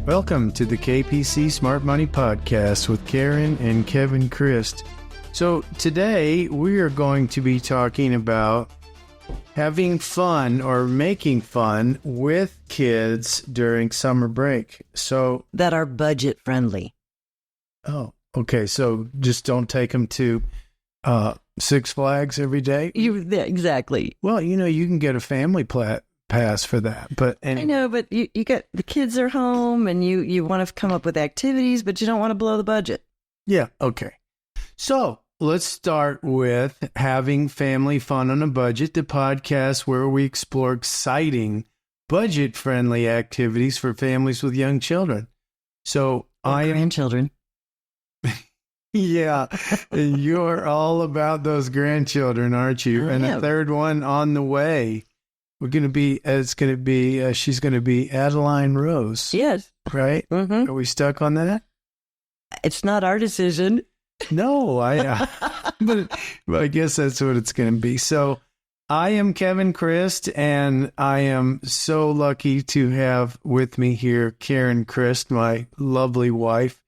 Welcome to the KPC Smart Money Podcast with Karen and Kevin Christ. So today we are going to be talking about having fun or making fun with kids during summer break. So that are budget friendly. Oh, okay. So just don't take them to Six Flags every day. Exactly. Well, you can get a family pass for that. But I know, but you get the kids are home and you want to come up with activities, but you don't want to blow the budget. Yeah. Okay. So let's start with having family fun on a budget, the podcast where we explore exciting budget-friendly activities for families with young children. So grandchildren. Yeah, you're all about those grandchildren, aren't you? And a third one on the way. She's going to be Adeline Rose. Yes. Right? Mm-hmm. Are we stuck on that? It's not our decision. No, but I guess that's what it's going to be. So I am Kevin Christ, and I am so lucky to have with me here Karen Christ, my lovely wife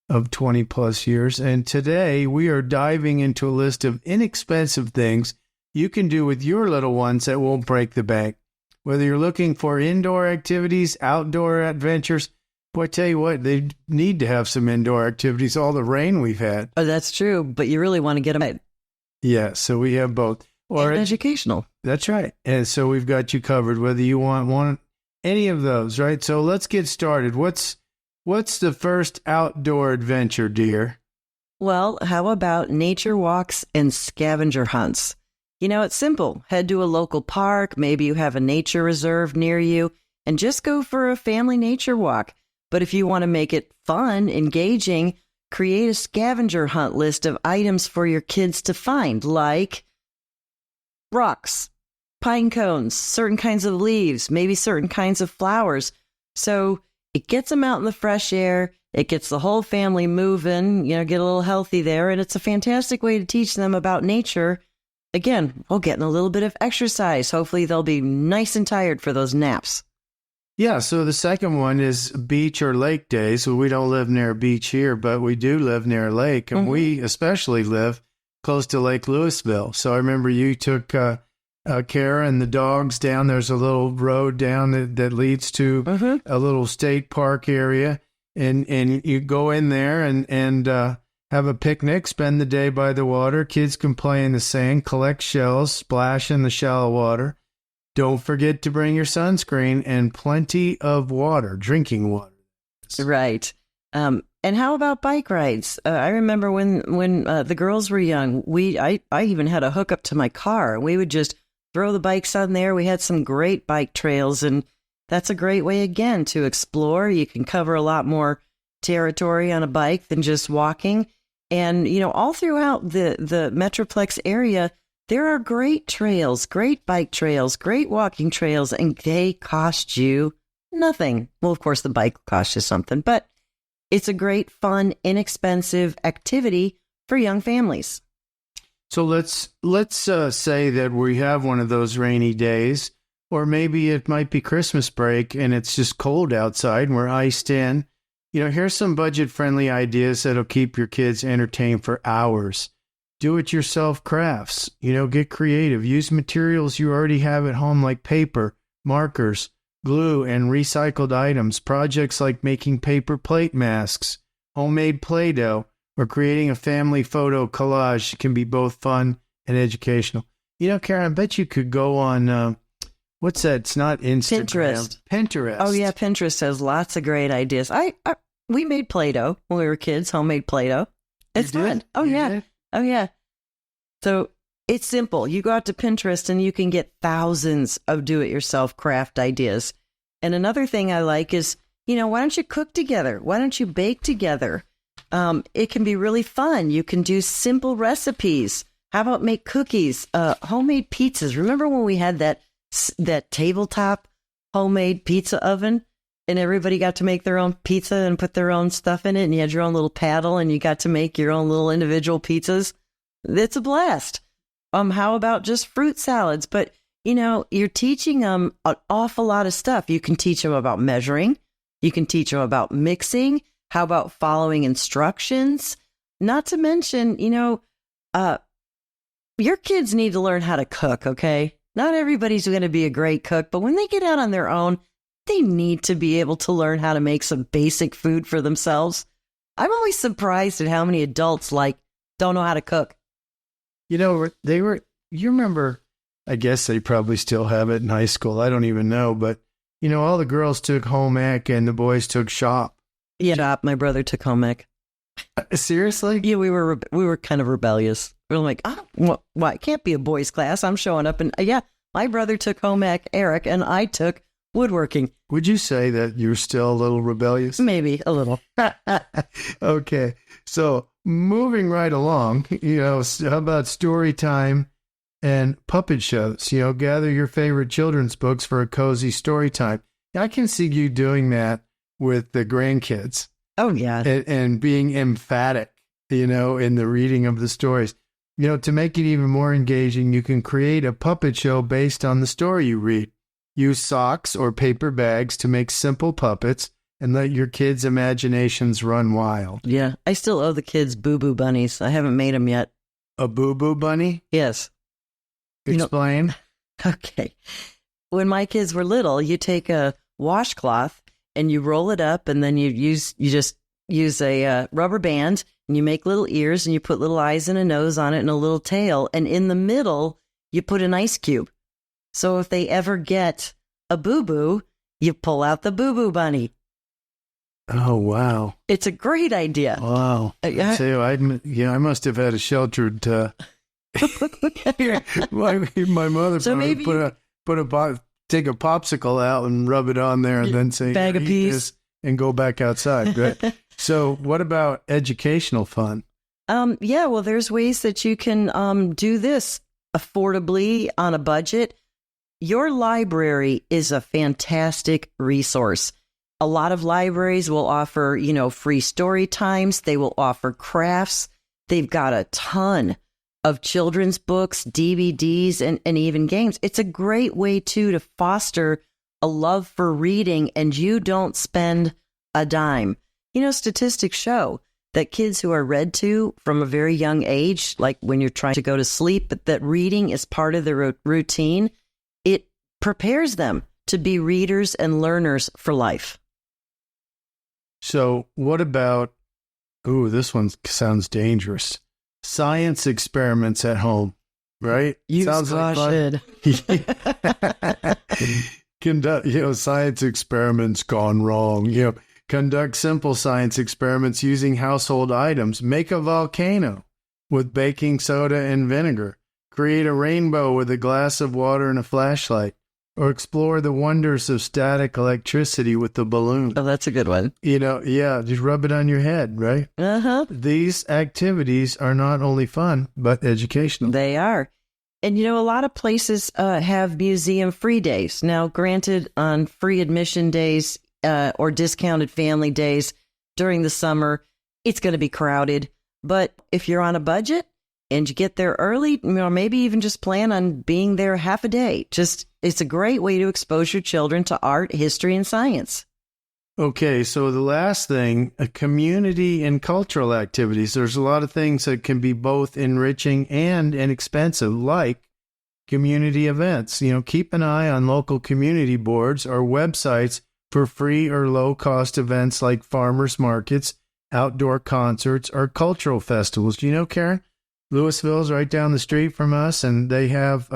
of 20 plus years. And today we are diving into a list of inexpensive things you can do with your little ones that won't break the bank. Whether you're looking for indoor activities, outdoor adventures, boy, I tell you what, they need to have some indoor activities, all the rain we've had. Oh, that's true, but you really want to get them right. Yeah, so we have both. And educational. That's right. And so we've got you covered, whether you want any of those, right? So let's get started. What's the first outdoor adventure, dear? Well, how about nature walks and scavenger hunts? It's simple. Head to a local park. Maybe you have a nature reserve near you and just go for a family nature walk. But if you want to make it fun, engaging, create a scavenger hunt list of items for your kids to find, like rocks, pine cones, certain kinds of leaves, maybe certain kinds of flowers. So it gets them out in the fresh air. It gets the whole family moving, get a little healthy there. And it's a fantastic way to teach them about nature. Again, we'll get in a little bit of exercise. Hopefully they'll be nice and tired for those naps. Yeah, so the second one is beach or lake days. Well, we don't live near a beach here, but we do live near a lake. And we especially live close to Lake Louisville. So I remember you took Kara and the dogs down. There's a little road down that leads to a little state park area. And you go in there and have a picnic, spend the day by the water. Kids can play in the sand, collect shells, splash in the shallow water. Don't forget to bring your sunscreen and plenty of water, drinking water. Right. And how about bike rides? I remember when the girls were young, I even had a hookup to my car. We would just throw the bikes on there. We had some great bike trails, and that's a great way, again, to explore. You can cover a lot more territory on a bike than just walking. And, all throughout the Metroplex area, there are great trails, great bike trails, great walking trails, and they cost you nothing. Well, of course, the bike costs you something, but it's a great, fun, inexpensive activity for young families. So let's say that we have one of those rainy days, or maybe it might be Christmas break and it's just cold outside and we're iced in. Here's some budget-friendly ideas that'll keep your kids entertained for hours. Do-it-yourself crafts. Get creative. Use materials you already have at home like paper, markers, glue, and recycled items. Projects like making paper plate masks, homemade Play-Doh, or creating a family photo collage can be both fun and educational. Karen, I bet you could go on... what's that? It's not Instagram. Pinterest. Oh, yeah. Pinterest has lots of great ideas. We made Play-Doh when we were kids, homemade Play-Doh. It's fun. Oh, yeah. Did? Oh, yeah. So it's simple. You go out to Pinterest and you can get thousands of do-it-yourself craft ideas. And another thing I like is, why don't you cook together? Why don't you bake together? It can be really fun. You can do simple recipes. How about make cookies, homemade pizzas? Remember when we had that tabletop homemade pizza oven and everybody got to make their own pizza and put their own stuff in it, and you had your own little paddle and you got to make your own little individual pizzas? It's a blast. How about just fruit salads? But, you're teaching them an awful lot of stuff. You can teach them about measuring. You can teach them about mixing. How about following instructions? Not to mention, your kids need to learn how to cook, okay? Not everybody's going to be a great cook, but when they get out on their own, they need to be able to learn how to make some basic food for themselves. I'm always surprised at how many adults don't know how to cook. You remember, I guess they probably still have it in high school. I don't even know, but all the girls took home ec and the boys took shop. Yeah, my brother took home ec. Seriously? Yeah, we were kind of rebellious. We were like, it can't be a boys' class. I'm showing up, and my brother took home ec, Eric, and I took woodworking. Would you say that you're still a little rebellious? Maybe a little. Okay, so moving right along, how about story time and puppet shows? Gather your favorite children's books for a cozy story time. I can see you doing that with the grandkids. Oh, yeah. And being emphatic, in the reading of the stories. To make it even more engaging, you can create a puppet show based on the story you read. Use socks or paper bags to make simple puppets and let your kids' imaginations run wild. Yeah, I still owe the kids boo-boo bunnies. I haven't made them yet. A boo-boo bunny? Yes. Explain. Okay. When my kids were little, you take a washcloth and you roll it up, and then you just use a rubber band, and you make little ears, and you put little eyes and a nose on it and a little tail, and in the middle, you put an ice cube. So if they ever get a boo-boo, you pull out the boo-boo bunny. Oh, wow. It's a great idea. Wow. I must have had a sheltered... my mother so maybe take a popsicle out and rub it on there and then say, bag of peas, and go back outside. Right? So what about educational fun? Well, there's ways that you can do this affordably on a budget. Your library is a fantastic resource. A lot of libraries will offer, free story times. They will offer crafts. They've got a ton of children's books, DVDs, and even games. It's a great way, too, to foster a love for reading, and you don't spend a dime. Statistics show that kids who are read to from a very young age, like when you're trying to go to sleep, but that reading is part of their routine, it prepares them to be readers and learners for life. So what about, this one sounds dangerous. Science experiments at home, right? Sounds like fun. Conduct, science experiments gone wrong. Conduct simple science experiments using household items. Make a volcano with baking soda and vinegar. Create a rainbow with a glass of water and a flashlight. Or explore the wonders of static electricity with the balloon. Oh, that's a good one. Just rub it on your head, right? Uh-huh. These activities are not only fun, but educational. They are. And, a lot of places have museum free days. Now, granted, on free admission days or discounted family days during the summer, it's going to be crowded. But if you're on a budget and you get there early, maybe even just plan on being there half a day. It's a great way to expose your children to art, history, and science. Okay, so the last thing, community and cultural activities. There's a lot of things that can be both enriching and inexpensive, like community events. Keep an eye on local community boards or websites for free or low-cost events like farmers markets, outdoor concerts, or cultural festivals. Do you know, Karen? Louisville's right down the street from us, and they have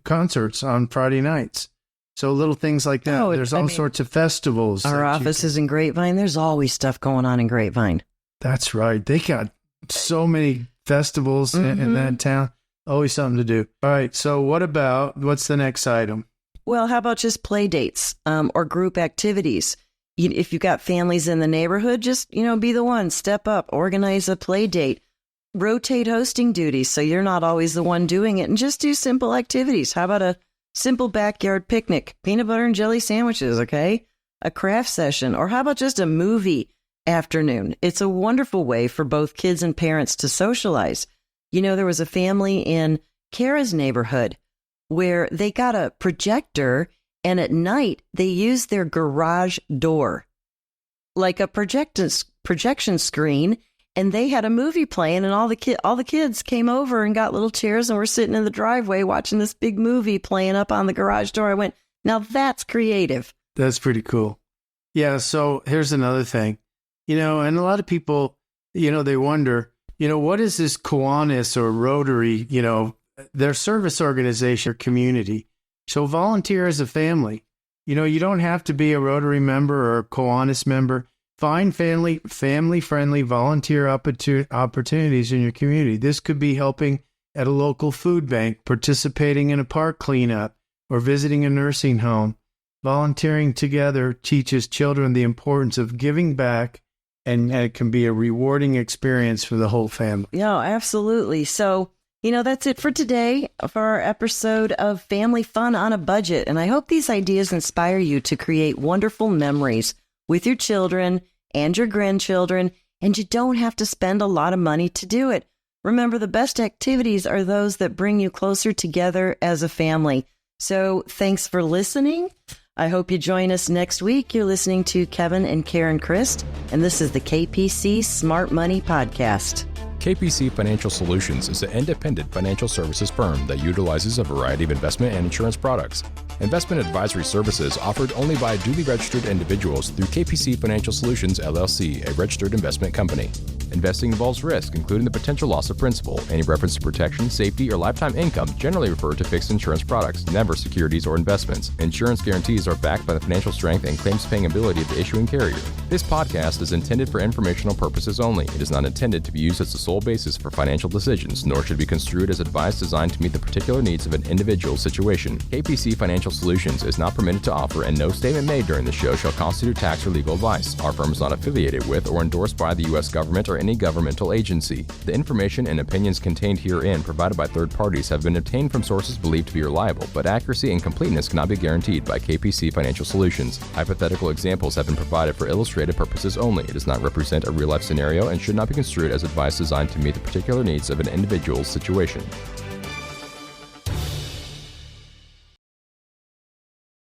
concerts on Friday nights. So little things like that. There's all sorts of festivals. Our office is in Grapevine. There's always stuff going on in Grapevine. That's right. They got so many festivals in that town. Always something to do. All right. So what's the next item? Well, how about just play dates or group activities? If you've got families in the neighborhood, just, be the one. Step up. Organize a play date. Rotate hosting duties so you're not always the one doing it, and just do simple activities. How about a simple backyard picnic, peanut butter and jelly sandwiches, okay? A craft session, or how about just a movie afternoon? It's a wonderful way for both kids and parents to socialize. There was a family in Kara's neighborhood where they got a projector, and at night they used their garage door like a projection screen, and they had a movie playing, and all the kids came over and got little chairs and were sitting in the driveway watching this big movie playing up on the garage door. I went, now that's creative. That's pretty cool. Yeah. So here's another thing, and a lot of people, they wonder, what is this Kiwanis or Rotary, their service organization or community? So volunteer as a family. You don't have to be a Rotary member or a Kiwanis member. Find family-friendly volunteer opportunities in your community. This could be helping at a local food bank, participating in a park cleanup, or visiting a nursing home. Volunteering together teaches children the importance of giving back, and it can be a rewarding experience for the whole family. Yeah, absolutely. So, that's it for today for our episode of Family Fun on a Budget. And I hope these ideas inspire you to create wonderful memories with your children and your grandchildren, and you don't have to spend a lot of money to do it. Remember, the best activities are those that bring you closer together as a family. So thanks for listening. I hope you join us next week. You're listening to Kevin and Karen Christ, and this is the KPC Smart Money Podcast. KPC Financial Solutions is an independent financial services firm that utilizes a variety of investment and insurance products. Investment advisory services offered only by duly registered individuals through KPC Financial Solutions, LLC, a registered investment company. Investing involves risk, including the potential loss of principal. Any reference to protection, safety, or lifetime income generally refer to fixed insurance products, never securities or investments. Insurance guarantees are backed by the financial strength and claims-paying ability of the issuing carrier. This podcast is intended for informational purposes only. It is not intended to be used as the sole basis for financial decisions, nor should be construed as advice designed to meet the particular needs of an individual situation. KPC Financial Solutions is not permitted to offer, and no statement made during the show shall constitute tax or legal advice. Our firm is not affiliated with or endorsed by the U.S. government or any governmental agency. The information and opinions contained herein provided by third parties have been obtained from sources believed to be reliable, but accuracy and completeness cannot be guaranteed by KPC Financial Solutions. Hypothetical examples have been provided for illustrative purposes only. It does not represent a real-life scenario and should not be construed as advice designed to meet the particular needs of an individual's situation.